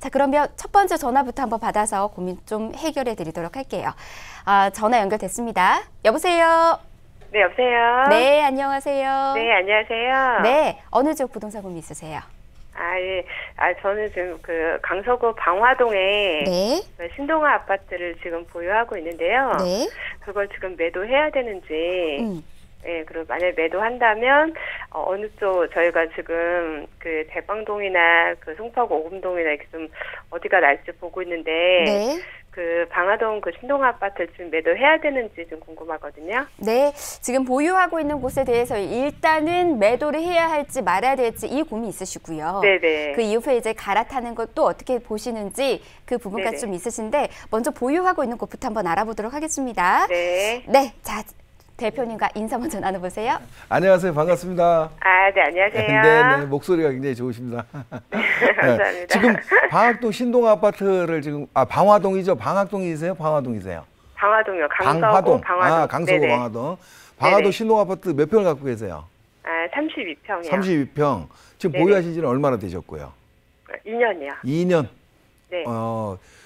자, 그러면 첫 번째 전화부터 한번 받아서 고민 좀 해결해 드리도록 할게요. 전화 연결됐습니다. 여보세요? 네, 여보세요? 네, 안녕하세요. 네, 안녕하세요. 네, 어느 지역 부동산 고민 있으세요? 예. 저는 지금 강서구 방화동에 네. 신동아 아파트를 지금 보유하고 있는데요. 네. 그걸 지금 매도해야 되는지, 그리고 만약에 매도한다면, 어느 쪽, 저희가 지금 대방동이나 송파구 오금동이나 이렇게 좀 어디가 날지 보고 있는데, 네. 방화동 신동아 아파트를 지금 매도해야 되는지 좀 궁금하거든요. 네, 지금 보유하고 있는 곳에 대해서 일단은 매도를 해야 할지 말아야 될지 이 고민이 있으시고요. 네네. 그 이후에 이제 갈아타는 것도 어떻게 보시는지 그 부분까지 좀 있으신데 먼저 보유하고 있는 곳부터 한번 알아보도록 하겠습니다. 네. 네, 자 대표님과 인사 먼저 나눠보세요. 안녕하세요. 반갑습니다. 네, 안녕하세요. 네, 목소리가 굉장히 좋으십니다. 감사합니다. 네, 지금 방학동 신동 아파트를 지금 방화동이죠? 방학동이세요? 방화동이세요? 방화동이요. 강서구 방화동. 방화동. 강서구 네네. 방화동. 방화동 네네. 신동 아파트 몇 평을 갖고 계세요? 32평이요. 32평. 지금 네네. 보유하신 지는 얼마나 되셨고요? 2년이요. 2년. 네.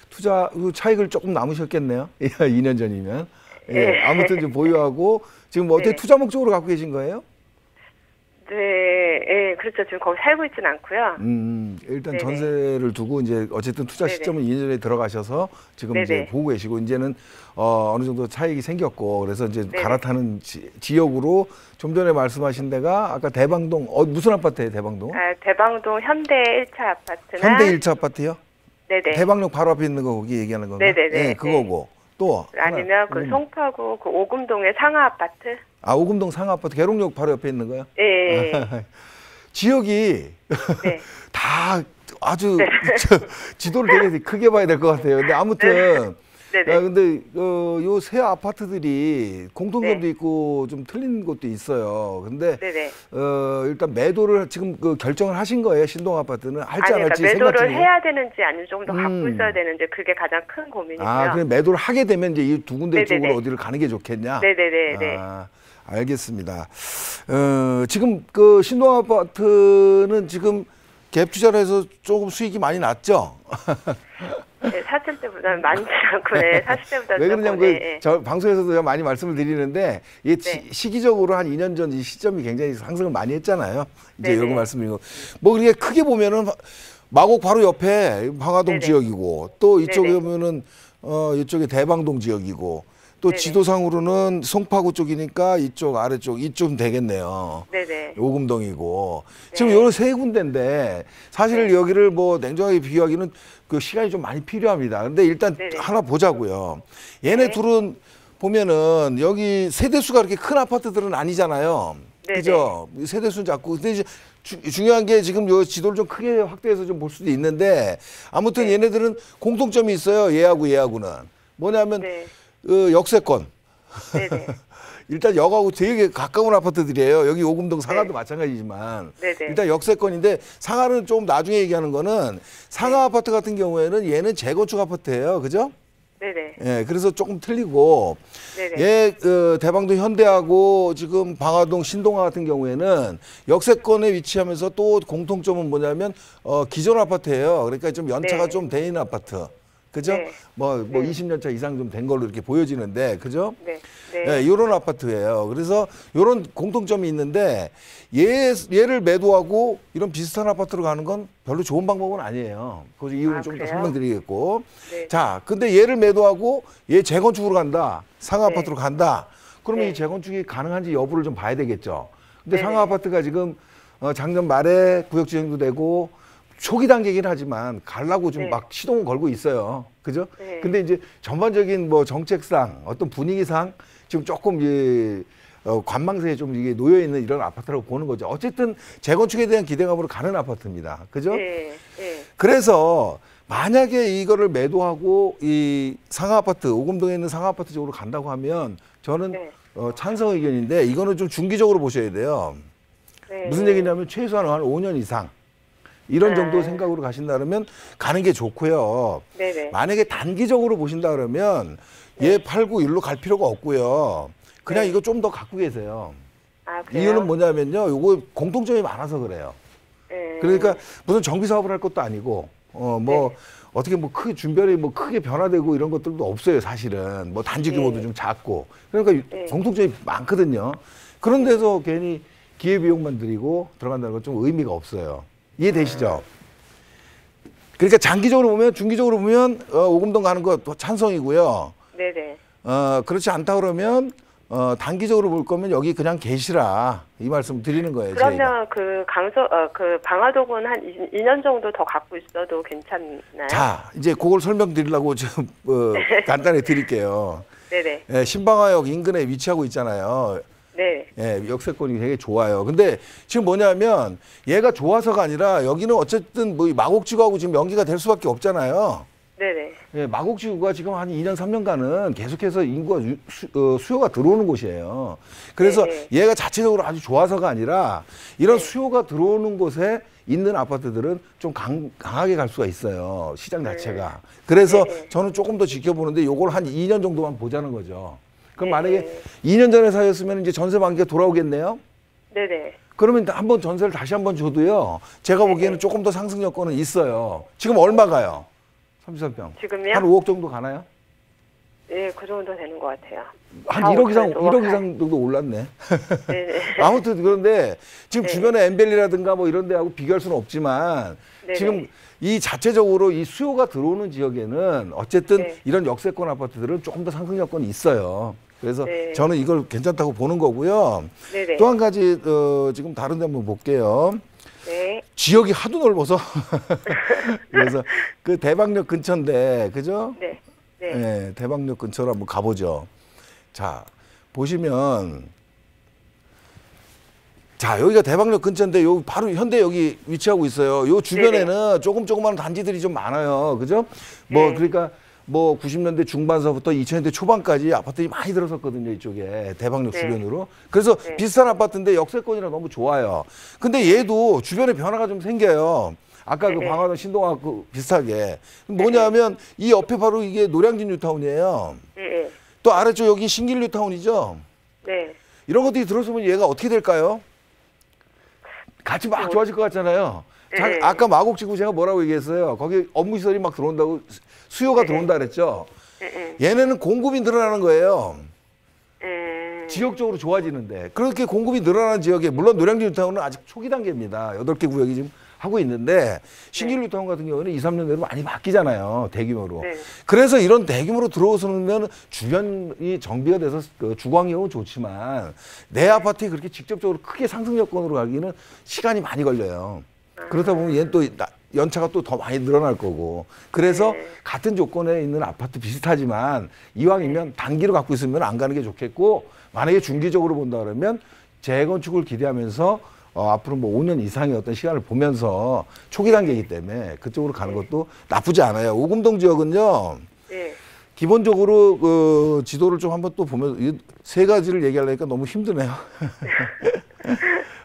투자 차익을 조금 남으셨겠네요. 2년 전이면. 예, 네. 아무튼 좀 보유하고 지금 어떻게 네. 투자 목적으로 갖고 계신 거예요? 네, 그렇죠. 지금 거기 살고 있진 않고요. 일단 네네. 전세를 두고 이제 어쨌든 투자 네네. 시점은 2년 전에 들어가셔서 지금 네네. 이제 보고 계시고 이제는 어느 정도 차익이 생겼고 그래서 이제 네네. 갈아타는 지역으로 좀 전에 말씀하신 데가 아까 대방동 무슨 아파트예요, 대방동? 대방동 현대 1차 아파트나 현대 1차 아파트요? 네네. 대방역 바로 앞에 있는 거 거기 얘기하는 건가? 네네네. 네, 그거고. 또 아니면 송파구 오금동의 상하 아파트? 오금동 상하 아파트 계룡역 바로 옆에 있는 거요? 예. 지역이 네. 다 아주 지도를 되게 크게 봐야 될 것 같아요. 근데 아무튼 네네. 근데 요 새 아파트들이 공통점도 네. 있고 좀 틀린 것도 있어요. 근데 네네. 일단 매도를 지금 결정을 하신 거예요. 신동 아파트는 할지 안 할지 그러니까 매도를 생각 중이에요. 해야 되는지 아니면 조금 더 갖고 있어야 되는지 그게 가장 큰 고민이고요. 그럼 매도를 하게 되면 이제 이 두 군데 네네네. 쪽으로 어디를 가는 게 좋겠냐? 네네네. 알겠습니다. 지금 신동 아파트는 지금 갭 투자를 해서 조금 수익이 많이 났죠? 네, 샀을 때보다는 많지 않고, 네, 샀을 때보다는 왜 그러냐면 조금, 저 방송에서도 제가 많이 말씀을 드리는데 이게 네. 시기적으로 한 2년 전 이 시점이 굉장히 상승을 많이 했잖아요. 이제 네네. 이런 거 말씀드리고 뭐 그렇게 크게 보면은 마곡 바로 옆에 방화동 네네. 지역이고 또 이쪽에 네네. 보면은 이쪽에 대방동 지역이고 또 네네. 지도상으로는 송파구 쪽이니까 이쪽 아래쪽 이쯤 되겠네요. 네네. 오금동이고 네. 지금 요런 세 군데인데 사실 네. 여기를 뭐 냉정하게 비교하기는 그 시간이 좀 많이 필요합니다. 근데 일단 네네. 하나 보자고요. 얘네 네. 둘은 보면은 여기 세대수가 그렇게 큰 아파트들은 아니잖아요. 네네. 그죠? 세대수는 작고 근데 이제 중요한 게 지금 요 지도를 좀 크게 확대해서 좀 볼 수도 있는데 아무튼 네. 얘네들은 공통점이 있어요. 얘하고는 뭐냐면 네. 역세권. 네네. 일단 역하고 되게 가까운 아파트들이에요. 여기 오금동 상하도 네. 마찬가지지만 네네. 일단 역세권인데 상하는 좀 나중에 얘기하는 거는 상하 네. 아파트 같은 경우에는 얘는 재건축 아파트예요. 그죠? 네네. 예, 그래서 조금 틀리고 네네. 얘 대방동 현대하고 지금 방화동 신동아 같은 경우에는 역세권에 위치하면서 또 공통점은 뭐냐면 기존 아파트예요. 그러니까 좀 연차가 네. 좀 돼 있는 아파트. 그죠? 네. 뭐 네. 20년 차 이상 좀 된 걸로 이렇게 보여지는데, 그죠? 네. 네. 네, 이런 아파트예요. 그래서 이런 공통점이 있는데 얘를 매도하고 이런 비슷한 아파트로 가는 건 별로 좋은 방법은 아니에요. 그 이유는 좀 더 그래요? 설명드리겠고. 네. 자, 근데 얘를 매도하고 얘 재건축으로 간다. 상하 네. 아파트로 간다. 그러면 네. 이 재건축이 가능한지 여부를 좀 봐야 되겠죠. 근데 네네. 상하 아파트가 지금 작년 말에 구역 지정도 되고 초기 단계긴 하지만 가려고 좀 네. 막 시동을 걸고 있어요. 그죠? 네. 근데 이제 전반적인 뭐 정책상 어떤 분위기상 지금 조금 관망세에 좀 이게 놓여 있는 이런 아파트라고 보는 거죠. 어쨌든 재건축에 대한 기대감으로 가는 아파트입니다. 그죠? 네. 네. 그래서 만약에 이거를 매도하고 이 상하 아파트, 오금동에 있는 상하 아파트 쪽으로 간다고 하면 저는 네. 찬성 의견인데 이거는 좀 중기적으로 보셔야 돼요. 네. 무슨 얘기냐면 최소한 한 5년 이상 이런 정도 생각으로 가신다 그러면 가는 게 좋고요. 네네. 만약에 단기적으로 보신다 그러면 얘 팔고 일로 갈 필요가 없고요. 그냥 네. 이거 좀 더 갖고 계세요. 그래요? 이유는 뭐냐면요. 요거 공통점이 많아서 그래요. 네. 그러니까 무슨 정비 사업을 할 것도 아니고 뭐 어떻게 뭐 크게 준변이 뭐 크게 변화되고 이런 것들도 없어요, 사실은. 뭐 단지 규모도 좀 작고. 그러니까 공통점이 많거든요. 그런 데서 괜히 기회비용만 들이고 들어간다는 건 좀 의미가 없어요. 이해되시죠? 그러니까 장기적으로 보면, 중기적으로 보면 오금동 가는 거 찬성이고요. 네네. 그렇지 않다 그러면 단기적으로 볼 거면 여기 그냥 계시라, 이 말씀 드리는 거예요. 그러면 저희가. 그 방화동은 한 2년 정도 더 갖고 있어도 괜찮나요? 자, 이제 그걸 설명드리려고 지금 간단히 드릴게요. 네네. 예, 신방화역 인근에 위치하고 있잖아요. 네. 예, 역세권이 되게 좋아요. 근데 지금 뭐냐면 얘가 좋아서가 아니라 여기는 어쨌든 뭐 마곡지구하고 지금 연계가 될 수밖에 없잖아요. 네네. 예, 마곡지구가 지금 한 2년, 3년간은 계속해서 인구가 수요가 들어오는 곳이에요. 그래서 얘가 자체적으로 아주 좋아서가 아니라 이런 수요가 들어오는 곳에 있는 아파트들은 좀 강하게 갈 수가 있어요, 시장 자체가. 그래서 저는 조금 더 지켜보는데 요걸 한 2년 정도만 보자는 거죠. 그럼 만약에 2년 전에 사셨으면 이제 전세 만기가 돌아오겠네요? 네네. 그러면 한번 전세를 다시 한번 줘도요, 제가 보기에는 조금 더 상승 여건은 있어요. 지금 얼마 가요? 33평. 지금요? 한 5억 정도 가나요? 예, 그 정도 되는 것 같아요. 한 1억 이상, 1억 이상 정도 올랐네. 네네. 아무튼 그런데 지금 네. 주변에 엠벨리라든가 뭐 이런 데하고 비교할 수는 없지만 네네. 지금 이 자체적으로 이 수요가 들어오는 지역에는 어쨌든 네. 이런 역세권 아파트들은 조금 더 상승 여건이 있어요. 그래서 네. 저는 이걸 괜찮다고 보는 거고요. 네네. 또 한 가지 지금 다른 데 한번 볼게요. 네. 지역이 하도 넓어서 그래서 그 대방역 근처인데, 그죠? 네. 네. 네, 대방역 근처로 한번 가보죠. 자, 보시면, 자, 여기가 대방역 근처인데, 요 바로 현대 여기 위치하고 있어요. 요 주변에는 조그마한 단지들이 좀 많아요. 그죠? 뭐, 네. 그러니까, 뭐, 90년대 중반서부터 2000년대 초반까지 아파트들이 많이 들어섰거든요, 이쪽에. 대방역 네. 주변으로. 그래서 네. 비슷한 아파트인데 역세권이라 너무 좋아요. 근데 얘도 주변에 변화가 좀 생겨요. 아까 그 네. 방화동 신동하고 비슷하게. 뭐냐면 이 옆에 바로 이게 노량진 뉴타운이에요. 네. 또 아래쪽 여기 신길 뉴타운이죠. 네. 이런 것들이 들어서면 얘가 어떻게 될까요? 같이 막 좋아질 것 같잖아요. 네. 아까 마곡지구 제가 뭐라고 얘기했어요? 거기 업무시설이 막 들어온다고, 수요가 들어온다 그랬죠. 네. 얘네는 공급이 늘어나는 거예요. 지역적으로 좋아지는데. 그렇게 공급이 늘어나는 지역에, 물론 노량진 뉴타운은 아직 초기 단계입니다. 8개 구역이 지금 하고 있는데, 신길 뉴타운 같은 경우는 2, 3년 내로 많이 바뀌잖아요, 대규모로. 네. 그래서 이런 대규모로 들어오면 주변이 정비가 돼서 그 주거환경은 좋지만 내 아파트에 그렇게 직접적으로 크게 상승 여건으로 가기는 시간이 많이 걸려요. 그러다 보면 얘는 또 연차가 또 더 많이 늘어날 거고. 그래서 같은 조건에 있는 아파트 비슷하지만 이왕이면 단기로 갖고 있으면 안 가는 게 좋겠고, 만약에 중기적으로 본다 그러면 재건축을 기대하면서 앞으로 뭐 5년 이상의 어떤 시간을 보면서 초기 단계이기 때문에 그쪽으로 가는 것도 나쁘지 않아요. 오금동 지역은요, 네. 기본적으로 그 지도를 좀 한번 또 보면, 이 세 가지를 얘기하려니까 너무 힘드네요.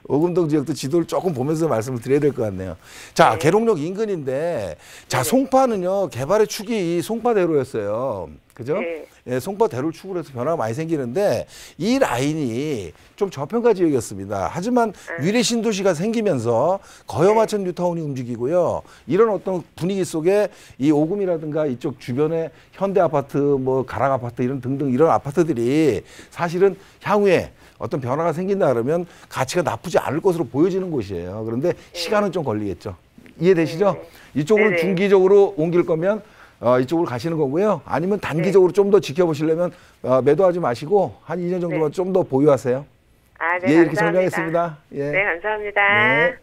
오금동 지역도 지도를 조금 보면서 말씀을 드려야 될 것 같네요. 자, 계룡역 인근인데, 자, 송파는요, 개발의 축이 송파대로였어요. 그죠? 네. 예, 송파대로를 축으로 해서 변화가 많이 생기는데, 이 라인이 좀 저평가 지역이었습니다. 하지만 위례 신도시가 생기면서 거여마천 뉴타운이 움직이고요. 이런 어떤 분위기 속에 이 오금이라든가 이쪽 주변에 현대 아파트, 뭐 가락 아파트 이런 등등 이런 아파트들이 사실은 향후에 어떤 변화가 생긴다 그러면 가치가 나쁘지 않을 것으로 보여지는 곳이에요. 그런데 시간은 좀 걸리겠죠. 이해되시죠? 이쪽으로 네네. 중기적으로 옮길 거면 이쪽으로 가시는 거고요. 아니면 단기적으로 좀 더 지켜보시려면 매도하지 마시고 한 2년 정도만 좀 더 보유하세요. 아, 네. 예, 이렇게 감사합니다. 설명했습니다. 예. 네, 감사합니다. 네.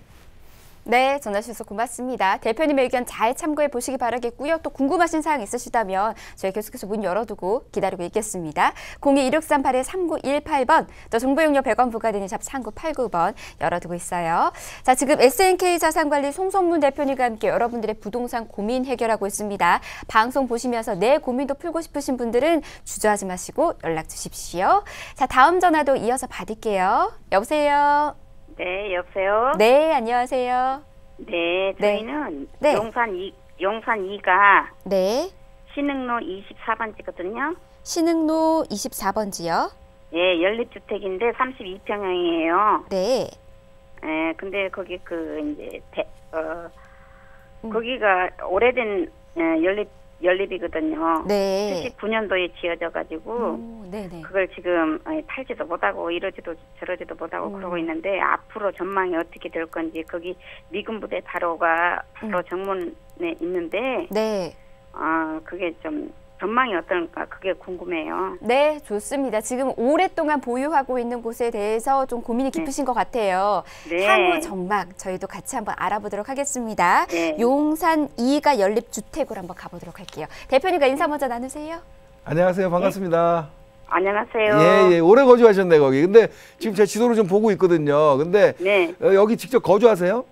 네, 전화 주셔서 고맙습니다. 대표님의 의견 잘 참고해 보시기 바라겠고요. 또 궁금하신 사항 있으시다면 저희 계속해서 문 열어두고 기다리고 있겠습니다. 02-1638-3918번, 또 정보용료 100원 부과되는 샵 3989번 열어두고 있어요. 자, 지금 SNK 자산관리 송성문 대표님과 함께 여러분들의 부동산 고민 해결하고 있습니다. 방송 보시면서 내 고민도 풀고 싶으신 분들은 주저하지 마시고 연락 주십시오. 자, 다음 전화도 이어서 받을게요. 여보세요? 네, 여보세요? 네, 안녕하세요. 네, 저희는 네. 용산 2가 네, 신흥로 24번지거든요. 신흥로 24번지요. 예, 연립주택인데 32평형이에요. 네, 예, 근데 거기 이제 거기가 오래된 연립이거든요. 네. 79년도에 지어져가지고 네네. 그걸 지금 팔지도 못하고 이러지도 저러지도 못하고 그러고 있는데 앞으로 전망이 어떻게 될 건지 거기 미군 부대 바로 정문에 있는데 네. 그게 좀 전망이 어떨까 그게 궁금해요. 네, 좋습니다. 지금 오랫동안 보유하고 있는 곳에 대해서 좀 고민이 깊으신 것 같아요. 네. 향후 전망 저희도 같이 한번 알아보도록 하겠습니다. 네. 용산 2가 연립주택으로 한번 가보도록 할게요. 대표님과 인사 먼저 나누세요. 안녕하세요. 반갑습니다. 안녕하세요. 예, 오래 거주하셨네, 거기. 근데 지금 제 지도를 좀 보고 있거든요. 근데 네. 여기 직접 거주하세요?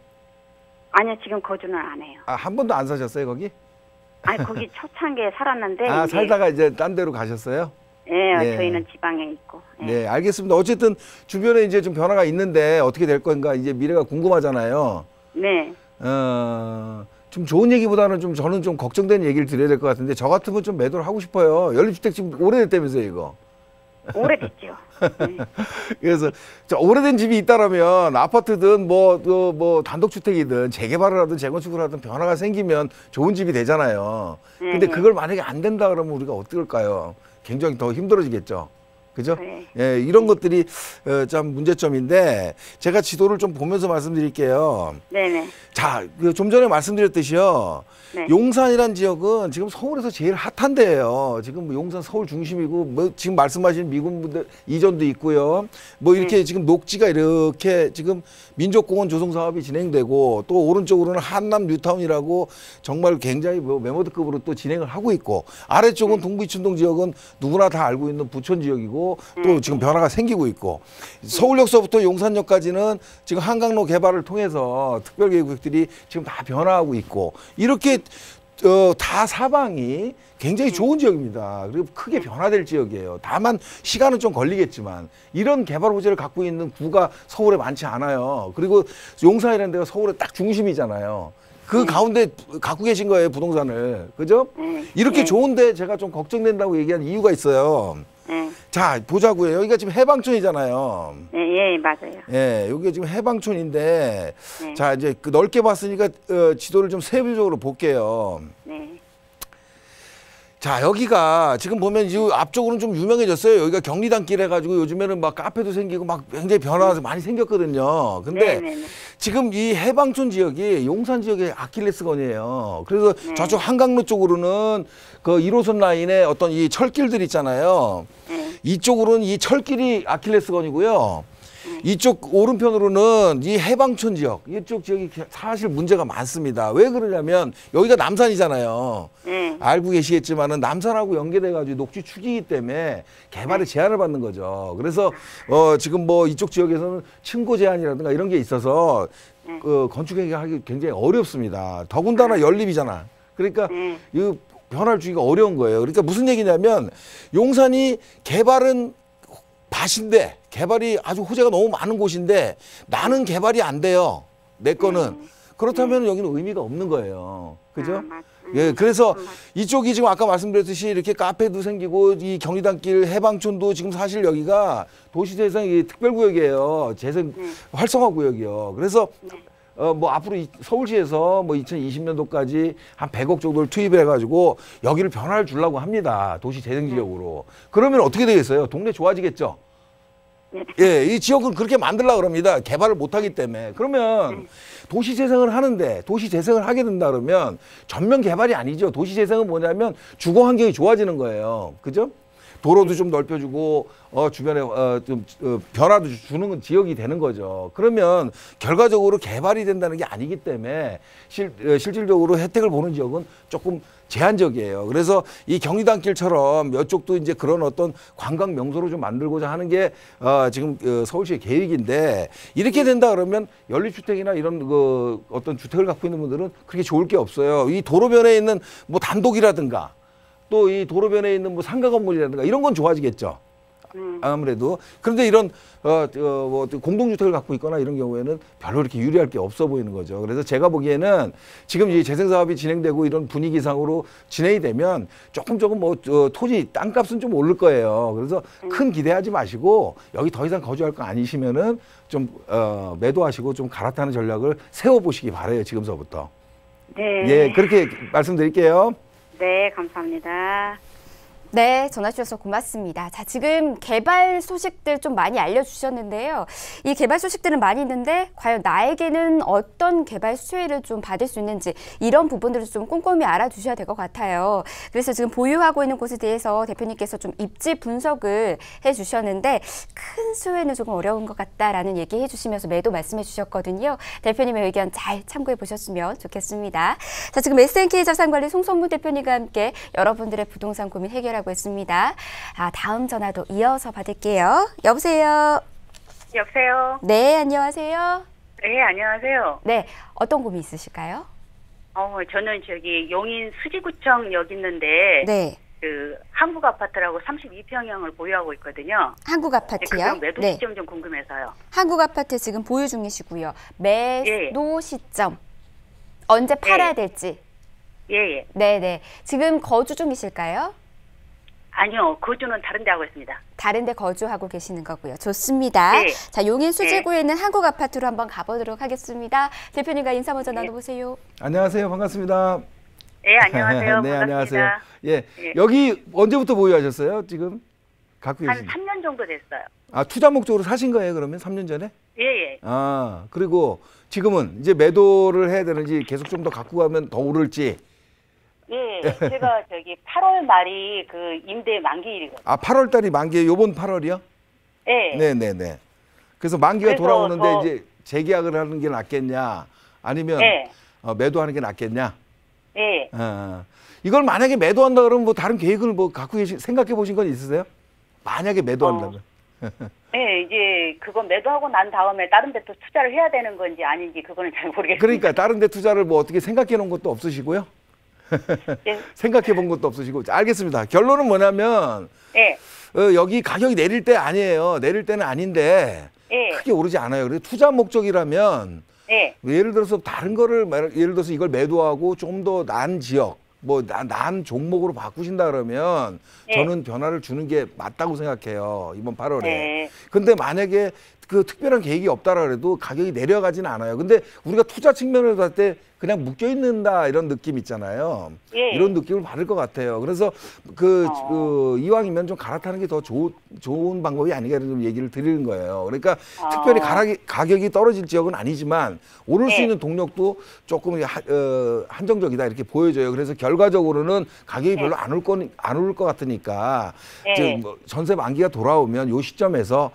아니요, 지금 거주는 안 해요. 한 번도 안 사셨어요, 거기? 아니, 거기 초창기에 살았는데. 살다가 이제 딴 데로 가셨어요? 네, 저희는 지방에 있고. 네, 알겠습니다. 어쨌든 주변에 이제 좀 변화가 있는데 어떻게 될 건가 이제 미래가 궁금하잖아요. 네. 좀 좋은 얘기보다는 좀 저는 좀 걱정되는 얘기를 드려야 될 것 같은데 저 같으면 좀 매도를 하고 싶어요. 연립주택 지금 오래됐다면서요, 이거. 오래됐죠. 네. 그래서 오래된 집이 있다라면 아파트든 뭐 단독주택이든 재개발을 하든 재건축을 하든 변화가 생기면 좋은 집이 되잖아요. 근데 그걸 만약에 안 된다 그러면 우리가 어떨까요? 굉장히 더 힘들어지겠죠. 그죠? 네. 예, 이런 것들이 참 문제점인데 제가 지도를 좀 보면서 말씀드릴게요. 네네. 자, 좀 전에 말씀드렸듯이요. 네. 용산이란 지역은 지금 서울에서 제일 핫한 데예요. 지금 뭐 용산 서울 중심이고 뭐 지금 말씀하신 미군부대 이전도 있고요. 뭐 이렇게 지금 녹지가 이렇게 지금 민족공원 조성 사업이 진행되고 또 오른쪽으로는 한남 뉴타운이라고 정말 굉장히 뭐 메모드급으로 또 진행을 하고 있고 아래쪽은 동부이춘동 지역은 누구나 다 알고 있는 부촌 지역이고 또 지금 변화가 생기고 있고 서울역서부터 용산역까지는 지금 한강로 개발을 통해서 특별계획구역들이 지금 다 변화하고 있고 이렇게 다 사방이 굉장히 좋은 지역입니다. 그리고 크게 변화될 지역이에요. 다만 시간은 좀 걸리겠지만 이런 개발 호재를 갖고 있는 구가 서울에 많지 않아요. 그리고 용산이라는 데가 서울의 딱 중심이잖아요. 그 가운데 갖고 계신 거예요, 부동산을. 그죠? 이렇게 좋은데 제가 좀 걱정된다고 얘기한 이유가 있어요. 자, 보자고요. 여기가 지금 해방촌이잖아요. 예, 맞아요. 예, 여기가 지금 해방촌인데, 네. 자, 이제 넓게 봤으니까 지도를 좀 세부적으로 볼게요. 네. 자, 여기가 지금 보면 이 앞쪽으로는 좀 유명해졌어요. 여기가 경리단길 해가지고 요즘에는 막 카페도 생기고 막 굉장히 변화가 많이 생겼거든요. 근데 네네네. 지금 이 해방촌 지역이 용산 지역의 아킬레스건이에요. 그래서 저쪽 한강로 쪽으로는 그 1호선 라인에 어떤 이 철길들 있잖아요. 이쪽으로는 이 철길이 아킬레스건이고요. 이쪽 오른편으로는 이 해방촌 지역, 이쪽 지역이 사실 문제가 많습니다. 왜 그러냐면 여기가 남산이잖아요. 알고 계시겠지만은 남산하고 연계돼가지고 녹지 축이기 때문에 개발에 제한을 받는 거죠. 그래서 지금 뭐 이쪽 지역에서는 층고 제한이라든가 이런 게 있어서 건축하기 굉장히 어렵습니다. 더군다나 연립이잖아. 그러니까 이 변화를 주기가 어려운 거예요. 그러니까 무슨 얘기냐면 용산이 개발은 밭인데 개발이 아주 호재가 너무 많은 곳인데 나는 개발이 안 돼요. 내 거는. 그렇다면 여기는 의미가 없는 거예요. 그죠? 예, 그래서 이쪽이 지금 아까 말씀드렸듯이 이렇게 카페도 생기고 이 경리단길 해방촌도 지금 사실 여기가 도시재생 특별구역이에요. 재생 활성화 구역이요. 그래서 뭐 앞으로 서울시에서 뭐 2020년도까지 한 100억 정도를 투입해 가지고 여기를 변화를 주려고 합니다. 도시 재생 지역으로. 그러면 어떻게 되겠어요? 동네 좋아지겠죠? 예, 이 지역은 그렇게 만들려고 그럽니다. 개발을 못 하기 때문에. 그러면 도시 재생을 하는데 도시 재생을 하게 된다 그러면 전면 개발이 아니죠. 도시 재생은 뭐냐면 주거 환경이 좋아지는 거예요. 그죠? 도로도 좀 넓혀주고 주변에 좀 변화도 주는 지역이 되는 거죠. 그러면 결과적으로 개발이 된다는 게 아니기 때문에 실질적으로 혜택을 보는 지역은 조금 제한적이에요. 그래서 이 경리단길처럼 이쪽도 이제 그런 어떤 관광 명소로 좀 만들고자 하는 게 지금 서울시의 계획인데 이렇게 된다 그러면 연립주택이나 이런 어떤 주택을 갖고 있는 분들은 그렇게 좋을 게 없어요. 이 도로변에 있는 뭐 단독이라든가 또 이 도로변에 있는 뭐 상가 건물이라든가 이런 건 좋아지겠죠. 아무래도. 그런데 이런 뭐 공동주택을 갖고 있거나 이런 경우에는 별로 이렇게 유리할 게 없어 보이는 거죠. 그래서 제가 보기에는 지금 이 재생 사업이 진행되고 이런 분위기상으로 진행이 되면 조금 뭐 토지 땅값은 좀 오를 거예요. 그래서 큰 기대하지 마시고 여기 더 이상 거주할 거 아니시면은 좀 매도하시고 좀 갈아타는 전략을 세워 보시기 바래요. 지금서부터. 네. 예, 그렇게 말씀드릴게요. 네, 감사합니다. 네, 전화 주셔서 고맙습니다. 자, 지금 개발 소식들 좀 많이 알려주셨는데요. 이 개발 소식들은 많이 있는데 과연 나에게는 어떤 개발 수혜를 좀 받을 수 있는지 이런 부분들을 좀 꼼꼼히 알아두셔야 될 것 같아요. 그래서 지금 보유하고 있는 곳에 대해서 대표님께서 좀 입지 분석을 해주셨는데 큰 수혜는 조금 어려운 것 같다라는 얘기해 주시면서 매도 말씀해 주셨거든요. 대표님의 의견 잘 참고해 보셨으면 좋겠습니다. 자, 지금 SNK 자산관리 송선무 대표님과 함께 여러분들의 부동산 고민 해결하고 있습니다. 다음 전화도 이어서 받을게요. 여보세요. 여보세요. 네, 안녕하세요. 네, 안녕하세요. 네, 어떤 고민 있으실까요? 저는 저기 용인 수지구청 여기 있는데 네, 그 한국 아파트라고 32평형을 보유하고 있거든요. 한국 아파트요? 그럼 매도 네, 시점 좀 궁금해서요. 한국 아파트 지금 보유 중이시고요. 매도 시점 언제 팔아야 될지. 예. 네, 네. 지금 거주 중이실까요? 아니요, 거주는 다른 데 하고 있습니다. 다른 데 거주하고 계시는 거고요. 좋습니다. 네. 자, 용인 수지구에 있는 한국 아파트로 한번 가보도록 하겠습니다. 대표님과 인사 먼저 나눠보세요. 안녕하세요. 반갑습니다. 네, 안녕하세요. 네, 반갑습니다. 안녕하세요. 예, 예. 여기 언제부터 보유하셨어요? 지금 갖고 한 계신? 3년 정도 됐어요. 아, 투자 목적으로 사신 거예요? 그러면 3년 전에? 예. 아, 그리고 지금은 이제 매도를 해야 되는지 계속 좀 더 갖고 가면 더 오를지. 예, 제가 저기 8월 말이 그 임대 만기일이거든요. 아, 8월 달이 만기에 요번 8월이요? 예. 네네네. 그래서 만기가 그래서 돌아오는데 이제 재계약을 하는 게 낫겠냐? 아니면 예. 매도하는 게 낫겠냐? 예. 이걸 만약에 매도한다 그러면 뭐 다른 계획을 뭐 생각해 보신 건 있으세요? 만약에 매도한다면. 네, 이제 그거 매도하고 난 다음에 다른 데 또 투자를 해야 되는 건지 아닌지 그거는 잘 모르겠어요. 그러니까 다른 데 투자를 뭐 어떻게 생각해 놓은 것도 없으시고요? 예. 생각해 본 것도 없으시고. 자, 알겠습니다. 결론은 뭐냐면 예. 여기 가격이 내릴 때 아니에요. 내릴 때는 아닌데 예. 크게 오르지 않아요. 그래서 투자 목적이라면 예. 예를 들어서 다른 거를 예를 들어서 이걸 매도하고 좀 더 나은 지역 뭐 나은 종목으로 바꾸신다 그러면 예. 저는 변화를 주는 게 맞다고 생각해요. 이번 8월에. 예. 근데 만약에 그 특별한 계획이 없다라 그래도 가격이 내려가지는 않아요. 근데 우리가 투자 측면으로 봤을 때 그냥 묶여 있는다 이런 느낌 있잖아요. 예. 이런 느낌을 받을 것 같아요. 그래서 이왕이면 좀 갈아타는 게 더 좋은 방법이 아닌가 이런 좀 얘기를 드리는 거예요. 그러니까 특별히 가격이 떨어질 지역은 아니지만 오를 수 예. 있는 동력도 조금 한정적이다 이렇게 보여져요. 그래서 결과적으로는 가격이 별로 안 오를 것 같으니까 예. 뭐 전세 만기가 돌아오면 요 시점에서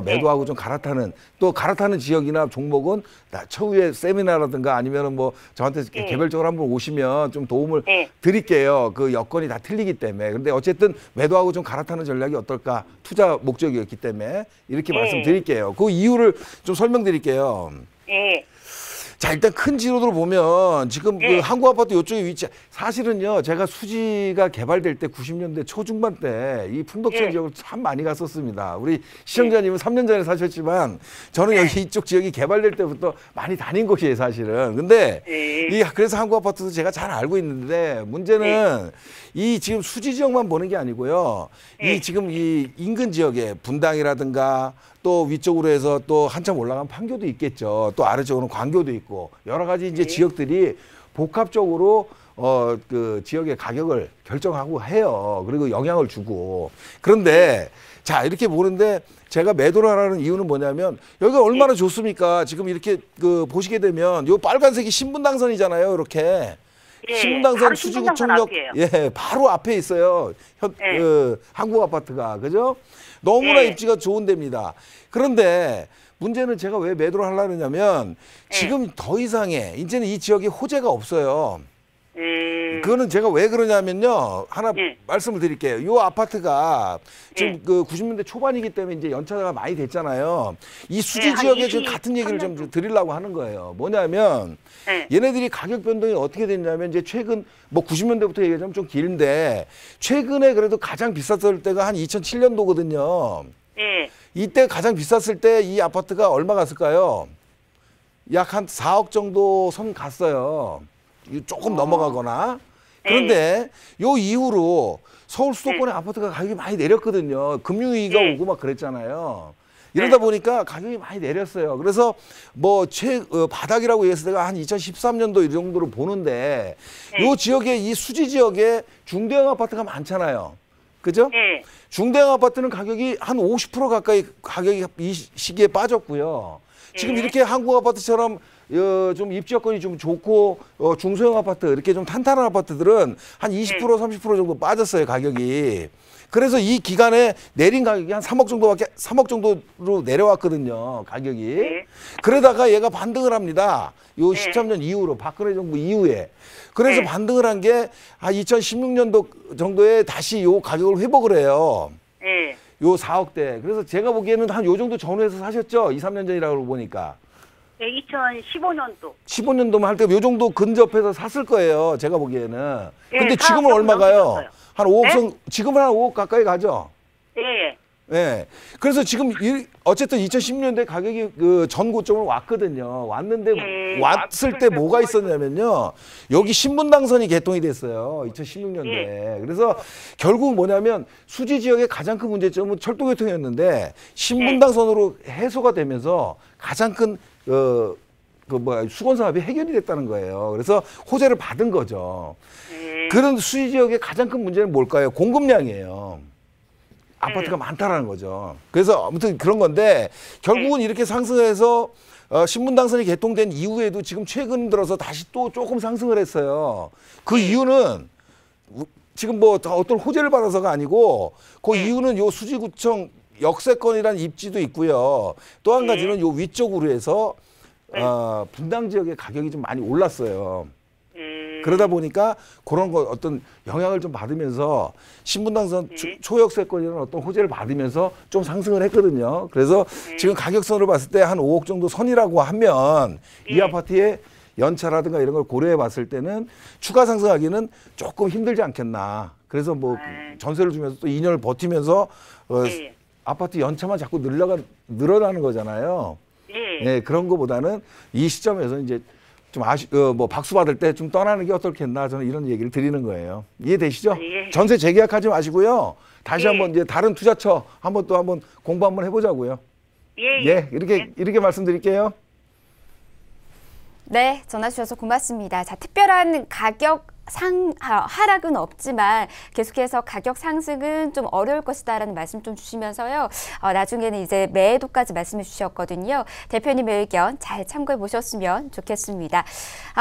매도하고 좀 갈아타는 또 갈아타는 지역이나 종목은 차후에 세미나라든가 아니면은 뭐 저한테 개별적으로 한번 오시면 좀 도움을 드릴게요. 그 여건이 다 틀리기 때문에. 근데 어쨌든 매도하고 좀 갈아타는 전략이 어떨까? 투자 목적이었기 때문에 이렇게 말씀드릴게요. 그 이유를 좀 설명드릴게요. 예. 자, 일단 큰 지도로 보면 지금 그 한국 아파트 이쪽에 위치 사실은요 제가 수지가 개발될 때 90년대 초중반 때 이 풍덕천 지역을 참 많이 갔었습니다. 우리 시청자님은 3년 전에 사셨지만 저는 여기 이쪽 지역이 개발될 때부터 많이 다닌 곳이에요 사실은. 근데 그래서 한국 아파트도 제가 잘 알고 있는데 문제는 이 지금 수지 지역만 보는 게 아니고요. 이 지금 이 인근 지역에 분당이라든가 또 위쪽으로 해서 또 한참 올라간 판교도 있겠죠. 또 아래쪽으로는 광교도 있고 여러 가지 이제 지역들이 복합적으로 그 지역의 가격을 결정하고 해요. 그리고 영향을 주고. 그런데 자, 이렇게 보는데 제가 매도를 하라는 이유는 뭐냐면 여기가 얼마나 좋습니까? 지금 이렇게 그 보시게 되면 요 빨간색이 신분당선이잖아요. 이렇게. 신분당선 수지구청역 바로 앞에 있어요. 한국 아파트가. 그죠? 너무나 입지가 좋은 데입니다. 그런데 문제는 제가 왜 매도를 하려고 하냐면 지금 더 이상의 이제는 이 지역에 호재가 없어요. 그거는 제가 왜 그러냐면요. 하나 말씀을 드릴게요. 이 아파트가 지금 그 90년대 초반이기 때문에 이제 연차가 많이 됐잖아요. 이 수지 지역에 지금 같은 얘기를 좀 드리려고 하는 거예요. 뭐냐면 얘네들이 가격 변동이 어떻게 됐냐면 이제 최근 뭐 90년대부터 얘기하자면 좀 길은데 최근에 그래도 가장 비쌌을 때가 한 2007년도거든요. 이때 가장 비쌌을 때 이 아파트가 얼마 갔을까요? 약 한 4억 정도 선 갔어요. 조금 넘어가거나. 그런데 요 이후로 서울 수도권의 아파트가 가격이 많이 내렸거든요. 금융위기가 오고 막 그랬잖아요. 이러다 보니까 가격이 많이 내렸어요. 그래서 뭐 바닥이라고 했을 때가 한 2013년도 이 정도로 보는데 네. 요 지역에 이 수지 지역에 중대형 아파트가 많잖아요. 그죠? 네. 중대형 아파트는 가격이 한 50% 가까이 가격이 이 시기에 빠졌고요. 지금 네. 이렇게 한국 아파트처럼 좀 입지 여건이 좀 좋고 중소형 아파트 이렇게 좀 탄탄한 아파트들은 한 20% 30% 정도 빠졌어요, 가격이. 그래서 이 기간에 내린 가격이 한 3억 정도로 내려왔거든요, 가격이. 네. 그러다가 얘가 반등을 합니다. 요 네. 13년 이후로, 박근혜 정부 이후에. 그래서 네. 반등을 한 게 한 2016년도 정도에 다시 요 가격을 회복을 해요. 네. 요 4억대. 그래서 제가 보기에는 한 요 정도 전후에서 사셨죠? 2, 3년 전이라고 보니까. 네, 2015년도. 15년도만 할 때 요 정도 근접해서 샀을 거예요. 제가 보기에는. 예, 근데 4억 지금은 조금 얼마가요? 넘게 한 5억 네? 지금은 한 5억 가까이 가죠? 예. 네. 그래서 지금 어쨌든 2016년대 가격이 그 전 고점을 왔거든요. 왔는데 왔을 때 뭐가 있었냐면요. 여기 신분당선이 개통이 됐어요. 2016년도에. 그래서 결국 뭐냐면 수지 지역의 가장 큰 문제점은 철도교통이었는데 신분당선으로 해소가 되면서 가장 큰 수건 사업이 해결이 됐다는 거예요. 그래서 호재를 받은 거죠. 그런 수지 지역의 가장 큰 문제는 뭘까요? 공급량이에요. 아파트가 많다라는 거죠. 그래서 아무튼 그런 건데 결국은 이렇게 상승해서 신분당선이 개통된 이후에도 지금 최근 들어서 다시 또 조금 상승을 했어요. 그 이유는 지금 뭐 어떤 호재를 받아서가 아니고 그 이유는 요 수지구청 역세권이라는 입지도 있고요. 또 한 가지는 요 위쪽으로 해서 분당 지역의 가격이 좀 많이 올랐어요. 그러다 보니까 그런 거 어떤 영향을 좀 받으면서 신분당선 초역세권이라는 어떤 호재를 받으면서 좀 상승을 했거든요. 그래서 지금 가격선으로 봤을 때 한 5억 정도 선이라고 하면 이 아파트의 연차라든가 이런 걸 고려해 봤을 때는 추가 상승하기는 조금 힘들지 않겠나. 그래서 뭐 전세를 주면서 또 2년을 버티면서 아파트 연차만 자꾸 늘어나는 거잖아요. 네, 그런 거보다는 이 시점에서 이제 좀 박수 받을 때 좀 떠나는 게 어떻겠나 저는 이런 얘기를 드리는 거예요. 이해되시죠? 예. 전세 재계약하지 마시고요. 다시 한번 이제 다른 투자처 한번 공부 한번 해보자고요. 예. 이렇게 말씀드릴게요. 네, 전화 주셔서 고맙습니다. 자, 특별한 가격 하락은 없지만 계속해서 가격 상승은 좀 어려울 것이다라는 말씀 좀 주시면서요. 나중에는 이제 매도까지 말씀해 주셨거든요. 대표님의 의견 잘 참고해 보셨으면 좋겠습니다.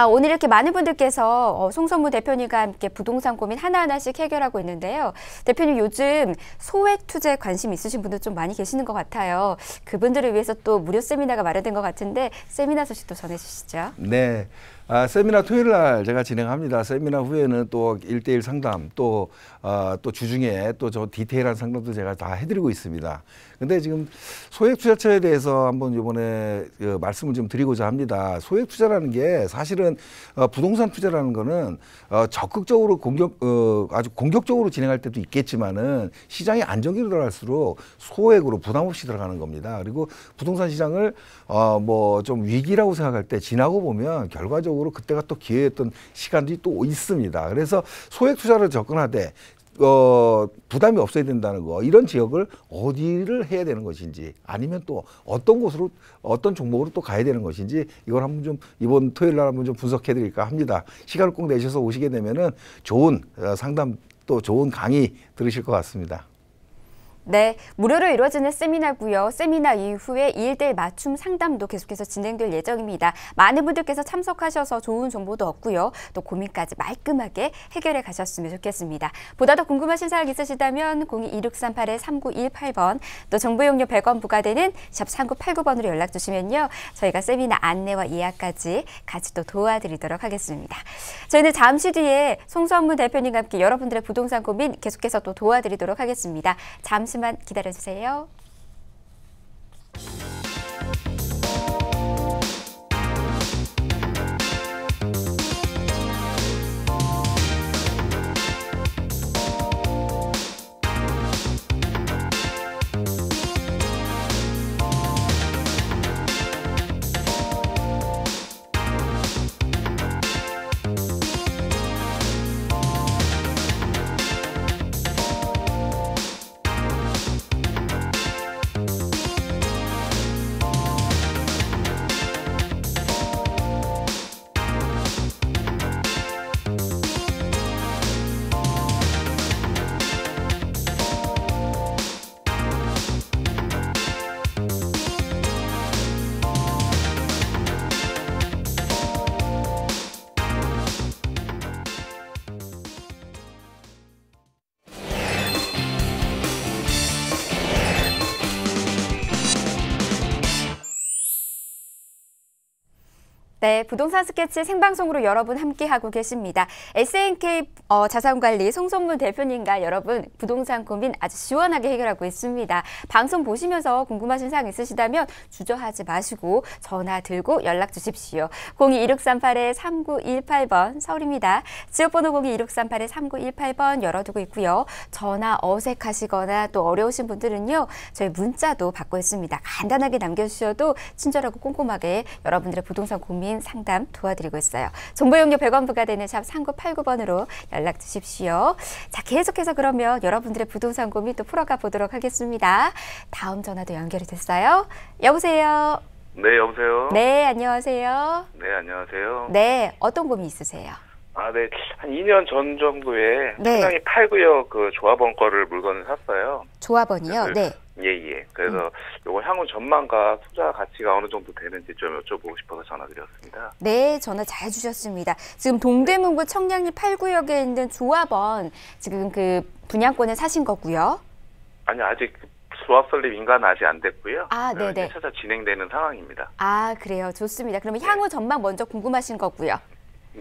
오늘 이렇게 많은 분들께서 송선무 대표님과 함께 부동산 고민 하나하나씩 해결하고 있는데요. 대표님 요즘 소액 투자에 관심 있으신 분들 좀 많이 계시는 것 같아요. 그분들을 위해서 또 무료 세미나가 마련된 것 같은데 세미나 소식도 전해 주시죠. 네. 세미나 토요일 날 제가 진행합니다. 세미나 후에는 또 1대1 상담 또 주중에 또 저 디테일한 상담도 제가 다 해드리고 있습니다. 근데 지금 소액 투자처에 대해서 한번 이번에 말씀을 좀 드리고자 합니다. 소액 투자라는 게 사실은 부동산 투자라는 거는 적극적으로 아주 공격적으로 진행할 때도 있겠지만은 시장이 안정기로 들어갈수록 소액으로 부담 없이 들어가는 겁니다. 그리고 부동산 시장을 뭐 좀 위기라고 생각할 때 지나고 보면 결과적으로 그때가 또 기회였던 시간들이 또 있습니다. 그래서 소액 투자를 접근하되 부담이 없어야 된다는 거, 이런 지역을 어디를 해야 되는 것인지, 아니면 또 어떤 곳으로, 어떤 종목으로 또 가야 되는 것인지, 이걸 한번 좀 이번 토요일 날 한번 좀 분석해 드릴까 합니다. 시간을 꼭 내셔서 오시게 되면은 좋은 상담 또 좋은 강의 들으실 것 같습니다. 네, 무료로 이루어지는 세미나고요. 세미나 이후에 1대1 맞춤 상담도 계속해서 진행될 예정입니다. 많은 분들께서 참석하셔서 좋은 정보도 얻고요. 또 고민까지 말끔하게 해결해 가셨으면 좋겠습니다. 보다 더 궁금하신 사항 있으시다면 02-2638-3918번 또 정보 이용료 100원 부과되는 샵 3989번으로 연락 주시면요. 저희가 세미나 안내와 예약까지 같이 또 도와드리도록 하겠습니다. 저희는 잠시 뒤에 송선무 대표님과 함께 여러분들의 부동산 고민 계속해서 또 도와드리도록 하겠습니다. 잠시만 기다려주세요. 네, 부동산 스케치 생방송으로 여러분 함께하고 계십니다. SNK 자산관리 송선문 대표님과 여러분 부동산 고민 아주 시원하게 해결하고 있습니다. 방송 보시면서 궁금하신 사항 있으시다면 주저하지 마시고 전화 들고 연락 주십시오. 02-2638-3918번 서울입니다. 지역번호 02-2638-3918번 열어두고 있고요. 전화 어색하시거나 또 어려우신 분들은요. 저희 문자도 받고 있습니다. 간단하게 남겨주셔도 친절하고 꼼꼼하게 여러분들의 부동산 고민 상담 도와드리고 있어요. 정보 용료 100원 부과되는 샵 3989번으로 연락 주십시오. 자, 계속해서 그러면 여러분들의 부동산 고민 또 풀어가 보도록 하겠습니다. 다음 전화도 연결이 됐어요. 여보세요. 네, 여보세요. 네, 안녕하세요. 네, 안녕하세요. 네, 어떤 고민 있으세요? 네. 한 2년 전 정도에 네. 청량리 8구역 그 조합원 거를 물건을 샀어요. 조합원이요? 네. 예. 그래서 요거 향후 전망과 투자 가치가 어느 정도 되는지 좀 여쭤보고 싶어서 전화드렸습니다. 네, 전화 잘 주셨습니다. 지금 동대문구 청량리 8구역에 있는 조합원 지금 그 분양권을 사신 거고요. 아니, 아직 조합 설립 인가는 아직 안 됐고요. 네네. 찾아 진행되는 상황입니다. 그래요. 좋습니다. 그러면 향후 전망 먼저 궁금하신 거고요.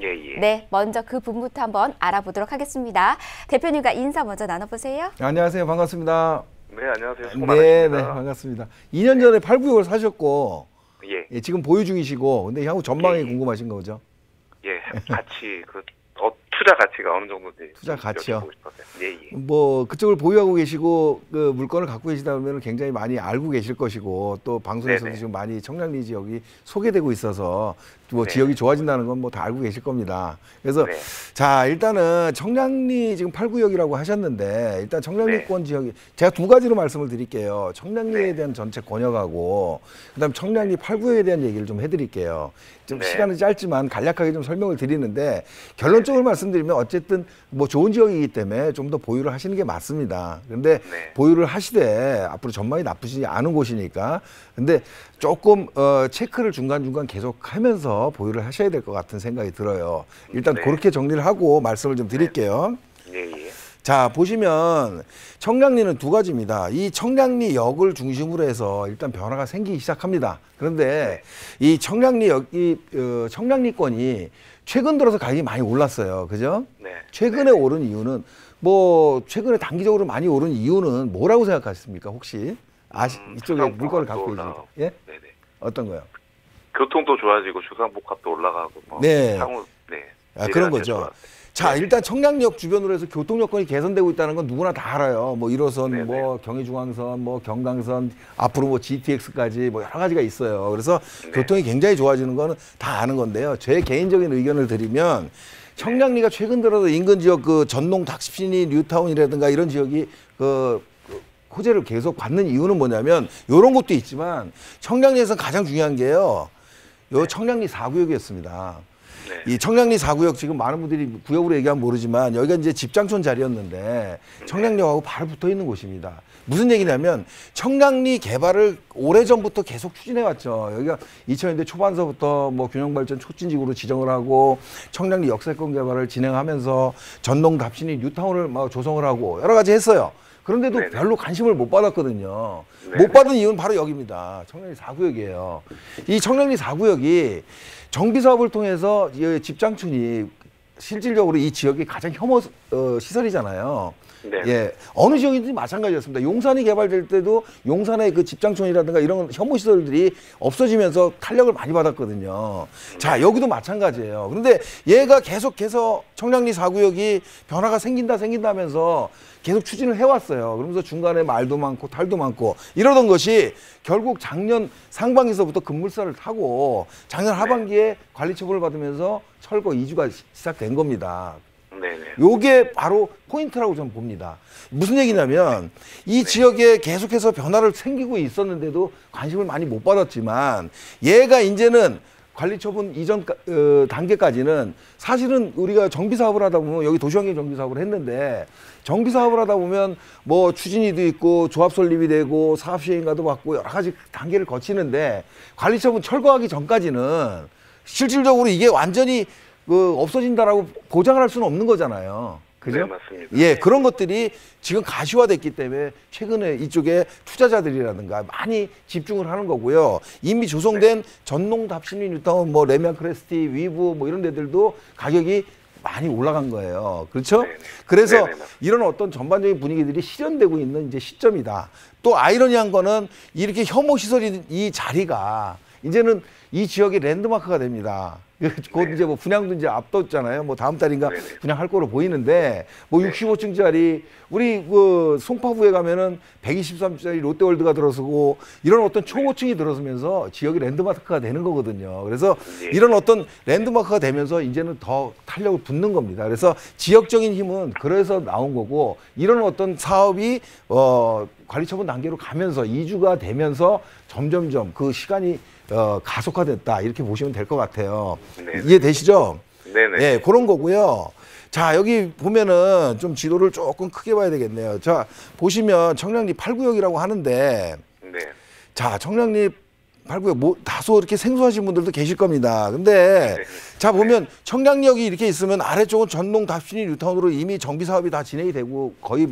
예. 네, 먼저 그 부분부터 한번 알아보도록 하겠습니다. 대표님과 인사 먼저 나눠보세요. 안녕하세요. 반갑습니다. 네, 안녕하세요. 수고 네, 많으십니다. 반갑습니다. 2년 전에 8구역을 사셨고 예. 지금 보유 중이시고 근데 향후 전망이 예. 궁금하신 거죠? 예, 가치, 투자 가치가 어느 정도인지. 투자 가치요? 여쭤보고 싶어서요. 예. 뭐 그쪽을 보유하고 계시고 그 물건을 갖고 계시다면 굉장히 많이 알고 계실 것이고 또 방송에서도 네네. 지금 많이 청량리 지역이 소개되고 있어서 뭐 네. 지역이 좋아진다는 건 뭐 다 알고 계실 겁니다. 그래서 네. 자, 일단은 청량리 지금 8구역이라고 하셨는데 일단 청량리권 네. 지역이 제가 두 가지로 말씀을 드릴게요. 청량리에 네. 대한 전체 권역하고 그다음 청량리 8구역에 대한 얘기를 좀 해드릴게요. 좀 네. 시간은 짧지만 간략하게 좀 설명을 드리는데 결론적으로 말씀드리면 어쨌든 뭐 좋은 지역이기 때문에 좀 더 보유를 하시는 게 맞습니다. 근데 네. 보유를 하시되 앞으로 전망이 나쁘지 않은 곳이니까 근데 조금 체크를 중간중간 계속 하면서 보유를 하셔야 될 것 같은 생각이 들어요. 일단 네. 그렇게 정리를 하고 말씀을 좀 드릴게요. 예. 자, 보시면 청량리는 두 가지입니다. 이 청량리역을 중심으로 해서 일단 변화가 생기기 시작합니다. 그런데 이 청량리권이 최근 들어서 가격이 많이 올랐어요. 그죠? 네. 최근에 오른 이유는 뭐 최근에 단기적으로 많이 오른 이유는 뭐라고 생각하십니까? 혹시 이쪽에 주상복합도 물건을 갖고 올라가고. 계시니까. 예? 네네. 어떤 거요? 교통도 좋아지고 주상복합도 올라가고 네. 향후 그런 거죠. 좋았어요. 자, 네. 일단 청량리역 주변으로 해서 교통 여건이 개선되고 있다는 건 누구나 다 알아요. 뭐 1호선, 네네. 뭐 경의중앙선, 뭐 경강선, 앞으로 뭐 GTX까지 뭐 여러 가지가 있어요. 그래서 네. 교통이 굉장히 좋아지는 거는 다 아는 건데요. 제 개인적인 의견을 드리면 청량리가 최근 들어서 인근 지역 그 전농, 닥시피니, 뉴타운이라든가 이런 지역이 그 호재를 계속 받는 이유는 뭐냐면 이런 것도 있지만 청량리에서 가장 중요한 게요. 요 청량리 4구역이었습니다. 네. 이 청량리 4구역 지금 많은 분들이 구역으로 얘기하면 모르지만 여기가 이제 집장촌 자리였는데 청량리역하고 바로 붙어 있는 곳입니다. 무슨 얘기냐면 청량리 개발을 오래전부터 계속 추진해 왔죠. 여기가 2000년대 초반서부터 뭐 균형발전 촉진지구로 지정을 하고 청량리 역세권 개발을 진행하면서 전농, 답신이, 뉴타운을 막 조성을 하고 여러 가지 했어요. 그런데도 네네. 별로 관심을 못 받았거든요. 네네. 못 받은 이유는 바로 여기입니다. 청량리 4구역이에요. 이 청량리 4구역이 정비사업을 통해서 이 집장촌이 실질적으로 이 지역이 가장 혐오 시설이잖아요. 네. 예, 어느 지역이든지 마찬가지였습니다. 용산이 개발될 때도 용산의 그 집장촌이라든가 이런 혐오 시설들이 없어지면서 탄력을 많이 받았거든요. 자, 여기도 마찬가지예요. 그런데 얘가 계속해서 청량리 4구역이 변화가 생긴다 하면서 계속 추진을 해왔어요. 그러면서 중간에 말도 많고 탈도 많고 이러던 것이 결국 작년 상반기서부터 급물살을 타고 작년 하반기에 관리 처분을 받으면서 철거 2주가 시작된 겁니다. 네네. 요게 바로 포인트라고 저는 봅니다. 무슨 얘기냐면 이 지역에 계속해서 변화를 생기고 있었는데도 관심을 많이 못 받았지만 얘가 이제는 관리 처분 이전 단계까지는 사실은 우리가 정비 사업을 하다 보면 여기 도시환경 정비 사업을 했는데 정비 사업을 하다 보면 뭐 추진위도 있고 조합 설립이 되고 사업 시행인가도 받고 여러 가지 단계를 거치는데 관리 처분 철거하기 전까지는 실질적으로 이게 완전히 없어진다라고 보장을 할 수는 없는 거잖아요. 그죠? 네, 맞습니다. 예, 그런 것들이 지금 가시화됐기 때문에 최근에 이쪽에 투자자들이라든가 많이 집중을 하는 거고요. 이미 조성된 전농 답심리 뉴타운, 뭐 레미안 크레스티, 위브 뭐 이런 데들도 가격이 많이 올라간 거예요. 그렇죠? 네네. 그래서 네네, 맞습니다. 이런 어떤 전반적인 분위기들이 실현되고 있는 이제 시점이다. 또 아이러니한 거는 이렇게 혐오 시설이 이 자리가 이제는 이 지역의 랜드마크가 됩니다. 곧 이제 뭐 분양도 이제 앞뒀잖아요. 뭐 다음 달인가 네네. 분양할 거로 보이는데 뭐 65층짜리 우리 그 송파구에 가면은 123짜리 롯데월드가 들어서고 이런 어떤 초고층이 들어서면서 지역이 랜드마크가 되는 거거든요. 그래서 네. 이런 어떤 랜드마크가 되면서 이제는 더 탄력을 붙는 겁니다. 그래서 지역적인 힘은 그래서 나온 거고 이런 어떤 사업이 관리처분 단계로 가면서 이주가 되면서 점점점 그 시간이 가속화됐다 이렇게 보시면 될 것 같아요. 네네. 이해되시죠? 네네. 예, 그런 거고요. 자, 여기 보면은 좀 지도를 조금 크게 봐야 되겠네요. 자, 보시면 청량리 8구역이라고 하는데 네. 자, 청량리 8구역 뭐 다소 이렇게 생소하신 분들도 계실 겁니다. 근데 네. 자, 보면 청량리역이 이렇게 있으면 아래쪽은 전농 답신이 뉴타운으로 이미 정비 사업이 다 진행이 되고 거의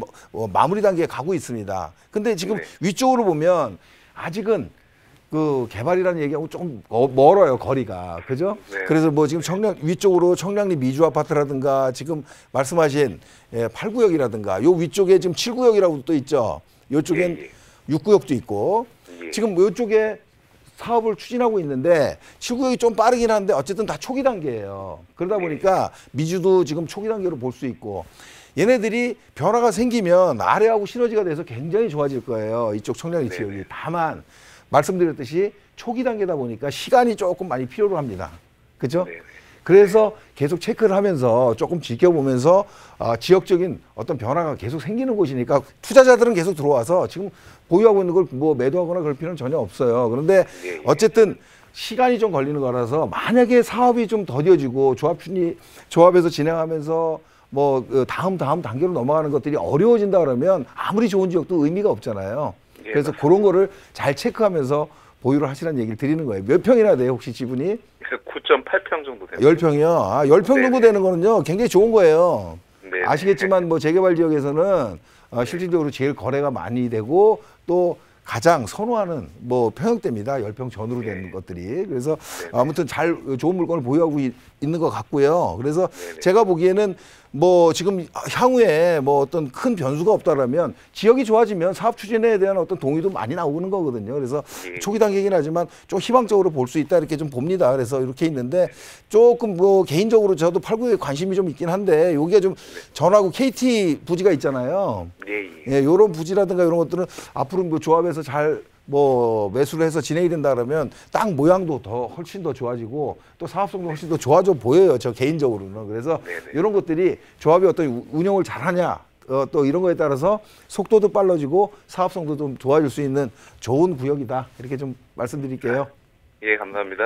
마무리 단계에 가고 있습니다. 근데 지금 네. 위쪽으로 보면 아직은 그 개발이라는 얘기하고 조금 멀어요, 거리가. 그죠? 네. 그래서 뭐 지금 위쪽으로 청량리 미주 아파트라든가 지금 말씀하신 8구역이라든가 요 위쪽에 지금 7구역이라고 또 있죠. 요쪽엔 예, 6구역도 있고 예. 지금 요쪽에 사업을 추진하고 있는데 7구역이 좀 빠르긴 한데 어쨌든 다 초기 단계예요. 그러다 보니까 미주도 지금 초기 단계로 볼 수 있고 얘네들이 변화가 생기면 아래하고 시너지가 돼서 굉장히 좋아질 거예요. 이쪽 청량리 지역이. 네네. 다만 말씀드렸듯이 초기 단계다 보니까 시간이 조금 많이 필요로 합니다. 그죠? 네네. 그래서 계속 체크를 하면서 조금 지켜보면서 지역적인 어떤 변화가 계속 생기는 곳이니까 투자자들은 계속 들어와서 지금 보유하고 있는 걸 뭐 매도하거나 그럴 필요는 전혀 없어요. 그런데 예. 어쨌든 시간이 좀 걸리는 거라서 만약에 사업이 좀 더뎌지고 조합에서 진행하면서 뭐 다음 단계로 넘어가는 것들이 어려워진다 그러면 아무리 좋은 지역도 의미가 없잖아요. 예, 그래서 맞습니다. 그런 거를 잘 체크하면서 보유를 하시라는 얘기를 드리는 거예요. 몇 평이나 돼요, 혹시 지분이? 9.8평 정도 됩니다. 10평이요? 아, 10평 정도 네네. 되는 거는요, 굉장히 좋은 거예요. 네네. 아시겠지만 뭐 재개발 지역에서는 실질적으로 제일 거래가 많이 되고 또 가장 선호하는 뭐 평형대입니다. 10평 전후로 된 네. 것들이. 그래서 네네. 아무튼 좋은 물건을 보유하고 있는 것 같고요. 그래서 네네. 제가 보기에는 뭐 지금 향후에 뭐 어떤 큰 변수가 없다라면 지역이 좋아지면 사업 추진에 대한 어떤 동의도 많이 나오는 거거든요. 그래서 예. 초기 단계이긴 하지만 좀 희망적으로 볼 수 있다 이렇게 좀 봅니다. 그래서 이렇게 있는데 조금 뭐 개인적으로 저도 8구에 관심이 좀 있긴 한데 여기가 좀 전하고 KT 부지가 있잖아요. 예, 예. 예, 요런 부지라든가 이런 것들은 앞으로 뭐 조합에서 잘 뭐 매수를 해서 진행이 된다 그러면 땅 모양도 훨씬 더 좋아지고 또 사업성도 훨씬 더 좋아져 보여요. 저 개인적으로는. 그래서 네네. 이런 것들이 조합이 어떤 운영을 잘하냐 또 이런 거에 따라서 속도도 빨라지고 사업성도 좀 좋아질 수 있는 좋은 구역이다. 이렇게 좀 말씀드릴게요. 예, 감사합니다.